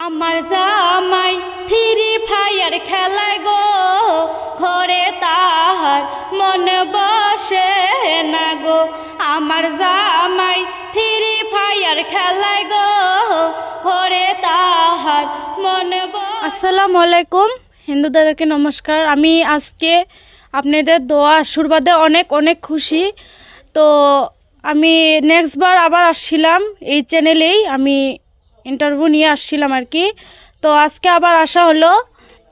আমার জামাই three fire খেলায় গো, ঘরে তাহার মন বসে না গো। আমার জামাই থ্রি ফায়ার খেলায় গো, ঘরে তাহার মন। আসসালামু আলাইকুম হিন্দু দাদাকে নমস্কার। আমি আজকে আপনাদের দোয়া আশীর্বাদে অনেক অনেক খুশি। তো আমি নেক্সট বার আবার আসছিলাম এই চ্যানেলেই, আমি ইন্টারভিউ নিয়ে আসছিলাম আর কি। তো আজকে আবার আসা হলো।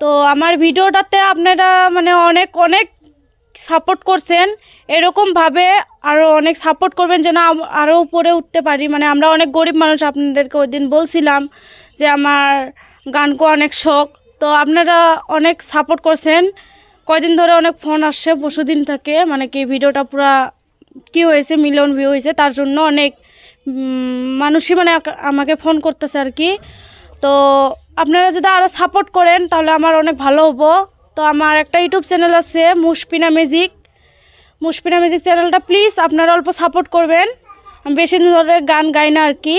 তো আমার ভিডিওটাতে আপনারা অনেক অনেক সাপোর্ট করছেন, এরকমভাবে আরও অনেক সাপোর্ট করবেন যেন আরও উপরে উঠতে পারি। আমরা অনেক গরিব মানুষ, আপনাদেরকে ওই দিন বলছিলাম যে আমার গান কো অনেক শখ। তো আপনারা অনেক সাপোর্ট করছেন, কয়দিন ধরে অনেক ফোন আসছে, পরশুদিন থেকে কি ভিডিওটা পুরা কী হয়েছে, মিলিয়ন ভিউ হয়েছে, তার জন্য অনেক মানুষই আমাকে ফোন করতেছে আর কি। তো আপনারা যদি আরও সাপোর্ট করেন তাহলে আমার অনেক ভালো হবো। তো আমার একটা ইউটিউব চ্যানেল আছে মুশফিনা মিউজিক চ্যানেলটা প্লিজ আপনারা অল্প সাপোর্ট করবেন। আমি বেশি দিন ধরে গান গাই না আর কি।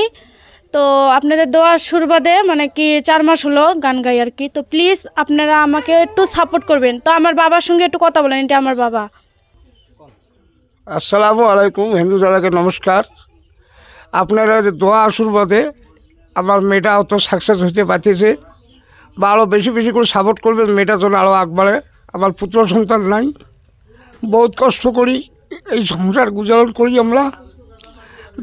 তো আপনাদের দোয়ার আশীর্বাদে 4 মাস হলো গান গাই আর কি। তো প্লিজ আপনারা আমাকে একটু সাপোর্ট করবেন। তো আমার বাবার সঙ্গে একটু কথা বলেন, এটা আমার বাবা। আসসালামু আলাইকুম হিন্দু দাদাকে নমস্কার। আপনারা যে দোয়া আশীর্বাদে আমার মেয়েটা অত সাকসেস হতে পারতেছে, বা আরও বেশি বেশি করে সাপোর্ট করবেন, মেয়েটা যেন আরও আগবাড়ে। আমার পুত্র সন্তান নাই, বহুত কষ্ট করি, এই সংসার গুজারণ করি আমরা,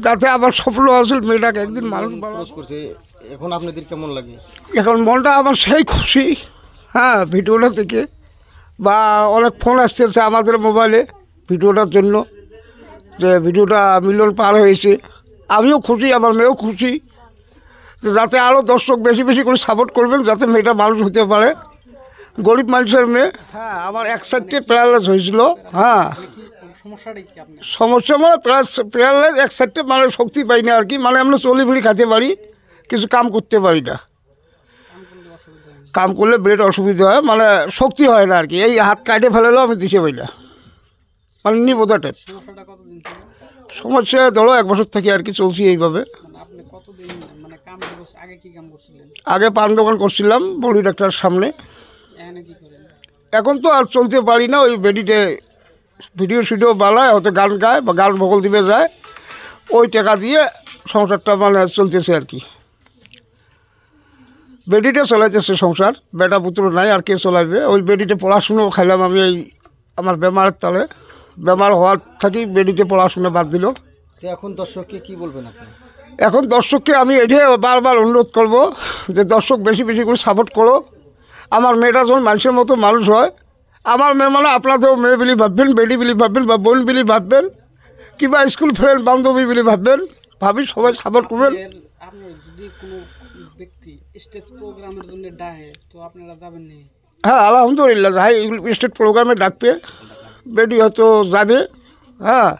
যাতে আবার সফল আসল মেয়েটাকে একদিন মানুষ করছে। এখন আপনাদের কেমন লাগে? এখন মনটা আমার সেই খুশি, হ্যাঁ, ভিডিওটা থেকে বা অনেক ফোন আসতেছে আমাদের মোবাইলে ভিডিওটার জন্য, যে ভিডিওটা মিলিয়ন পার হয়েছে। আমিও খুশি, আমার মেয়েও খুশি, যাতে আরও দর্শক বেশি বেশি করে সাপোর্ট করবেন, যাতে মেয়েটা মানুষ হতে পারে, গরিব মানুষের মেয়ে। হ্যাঁ, আমার এক সাইডে প্যারালাইজ হয়েছিল। হ্যাঁ, সমস্যা প্যারালাইজ এক সাইডে শক্তি পাই না আর কি। আমরা চলি ফিরি খাতে পারি, কিছু কাম করতে পারি না। কাম করলে ব্রেড অসুবিধা হয়, শক্তি হয় না আর কি। এই হাত কাটে ফেলেলেও আমি দিতে পারি না, নিবোধা টাইপ সমস্যা। ধরো 1 বছর থেকে আর কি চলছি এইভাবে। আগে পান দোকান করছিলাম বড়ি ডাক্তার সামনে। এখন তো আর চলতে পারি না, ওই বেডিতে ভিডিও বানায়, হয়তো গান গায় বা গান ভোকল দিবে যায়, ওই টাকা দিয়ে সংসারটা চলতেছে আর কি। বেডিতে চলাইতেছে সংসার, বেটা পুত্র নাই, আর কে চলাইবে? ওই বেডিতে পড়াশুনো খাইলাম আমি, এই আমার বেমারের তালে, বেমার হওয়ার থাকি বেডিতে পড়াশোনা বাদ দিল। এখন দর্শককে কি বলবেন আপনি? এখন দর্শককে আমি এটাই বারবার অনুরোধ করব যে দর্শক বেশি বেশি করে সাপোর্ট করো। আমার মেয়েটা যখন মানুষের মতো মানুষ হয়, আমার মেয়ে আপনাদেরও মেয়ে বলি ভাববেন, বেডি বলি ভাববেন, বা বোন বলি ভাববেন, কিংবা স্কুল ফ্রেন্ড বান্ধবী বলি ভাববেন, ভাবি সবাই সাপোর্ট করবেন। হ্যাঁ, আলহামদুলিল্লাহ, যাই স্টেট প্রোগ্রামে ডাকবে, বেডি হয়তো যাবে। হ্যাঁ,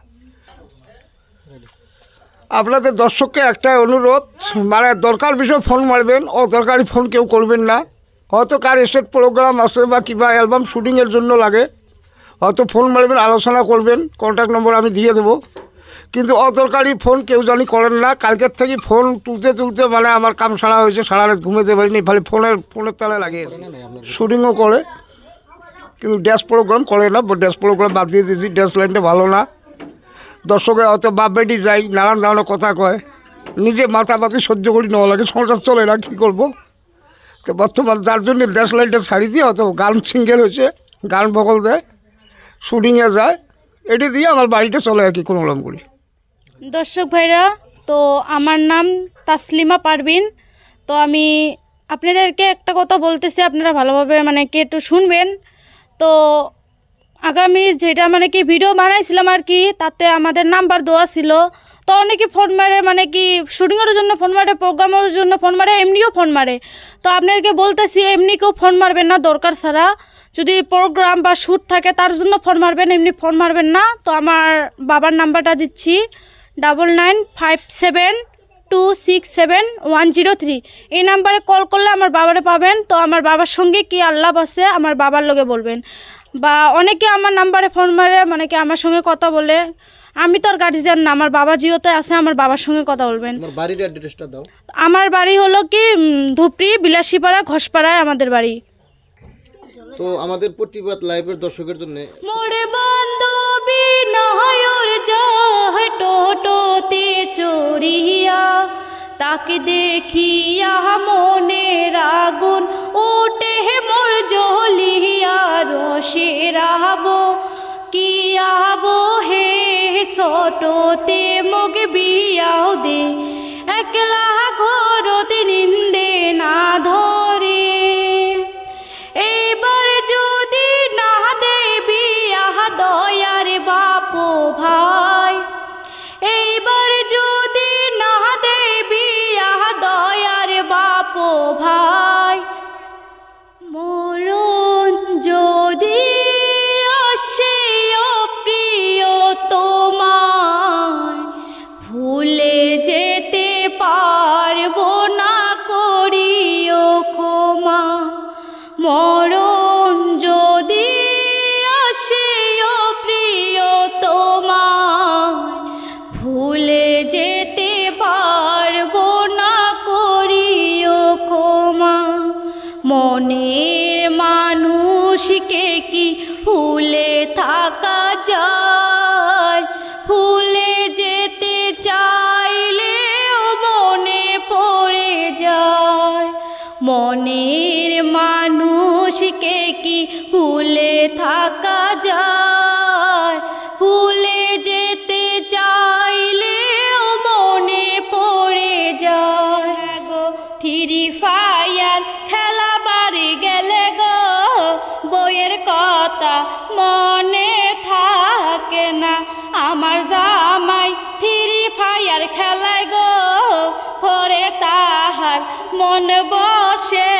আপনাদের দর্শককে একটাই অনুরোধ, দরকার বিষয়ে ফোন মারবেন, অদরকারি ফোন কেউ করবেন না। হয়তো কার স্টেট প্রোগ্রাম আছে বা কিংবা অ্যালবাম শুটিংয়ের জন্য লাগে, হয়তো ফোন মারবেন, আলোচনা করবেন, কন্ট্যাক্ট নম্বর আমি দিয়ে দেবো। কিন্তু অদরকারি ফোন কেউ জানি করেন না। কালকের থেকে ফোন তুলতে আমার কাম সারা হয়েছে, সারা রাত ঘুমাতে পারিনি, ফলে ফোনের তালে লাগে। শুটিংও করে কিন্তু ড্যান্স প্রোগ্রাম করে না, ড্যান্স প্রোগ্রাম বাদ দিয়ে দিয়েছি, ড্যান্স লাইনটা ভালো না। দর্শকের হয়তো বাপ বেটি যাই, নানান ধরনের কথা কয়, নিজে মাথাপাতি সহ্য করি নেওয়া লাগে, সংসার চলে না, কী করবো? তো বর্তমান যার জন্য ড্যান্স লাইনটা ছাড়ি দিয়ে হয়তো গান সিঙ্গেল হয়েছে, গান ভোকাল দেয়, শুটিংয়ে যায়, এটি দিয়ে আমার বাড়িতে চলে আর কি কোনো রকম করি। দর্শক ভাইরা, তো আমার নাম তাসলিমা পারভিন। তো আমি আপনাদেরকে একটা কথা বলতেছি, আপনারা ভালোভাবে কি একটু শুনবেন। তো আগামী যেটা ভিডিও বানাইছিলাম আর কি, তাতে আমাদের নাম্বার দেওয়া ছিল। তো অনেকে ফোন মারে, শুটিংয়ের জন্য ফোন মারে, প্রোগ্রামের জন্য ফোন মারে, এমনিও ফোন মারে। তো আপনাদেরকে বলতেছি, এমনি কেউ ফোন মারবেন না দরকার ছাড়া। যদি প্রোগ্রাম বা শ্যুট থাকে তার জন্য ফোন মারবেন, এমনি ফোন মারবেন না। তো আমার বাবার নাম্বারটা দিচ্ছি 9957267103। এই নাম্বারে কল করলে আমার বাবারে পাবেন। তো আমার বাবার সঙ্গে কি আল্লাহ আছে আমার বাবার লগে বলবেন। বা অনেকে আমার নাম্বারে ফোন মারে, কি আমার সঙ্গে কথা বলে, আমি তো আর গার্জিয়ান না, আমার বাবা জিওতে আছে, আমার বাবার সঙ্গে কথা বলবেন। তোমার বাড়ির অ্যাড্রেসটা দাও। আমার বাড়ি হলো কি ধুপড়ি বিলাসীপাড়া ঘোষপাড়ায় আমাদের বাড়ি। তো আমাদের প্রতিবাদ লাইভের দর্শকের জন্য মোরে বান্ধবী নহয়র যাহ টোটোতে চড়িয়া, তাকে দেখিয়া মনের আগুন ওঠে মোর জ্বলিয়া, রসে রাহবো কি আবো হে ছোটতে মগ বিয়াও দে, একলা ঘরতে নিন্দে না ধরে। এইবার যদি না দেবি আহা দয়ার বাপ ভাই, এইবার যদি না দেবি আহা দয়ার বাপ ভাই, মরণ যদি আসে প্রিয় তোমায়, ভুলে যেতে পারবো না করিও ক্ষমা। মরণ যদি আসে প্রিয় তোমায়, ভুলে যেতে পারবো না করিও ক্ষমা। মনের মানুষকে কি ভুলে থাকা যায়, ভুলে যেতে চাইলেও মনে পড়ে যায়। মনের মানুষকে কি ভুলে থাকা যায়, ভুলে যেতে চাইলেও মনে পড়ে যায়। গো থ্রি ফায়ার খেলা বাড়ি গেলে গো, বইয়ের কথা মনে থাকে না। আমার জামাই থ্রি ফায়ার খেলায় গো, করে তাহার মন বসে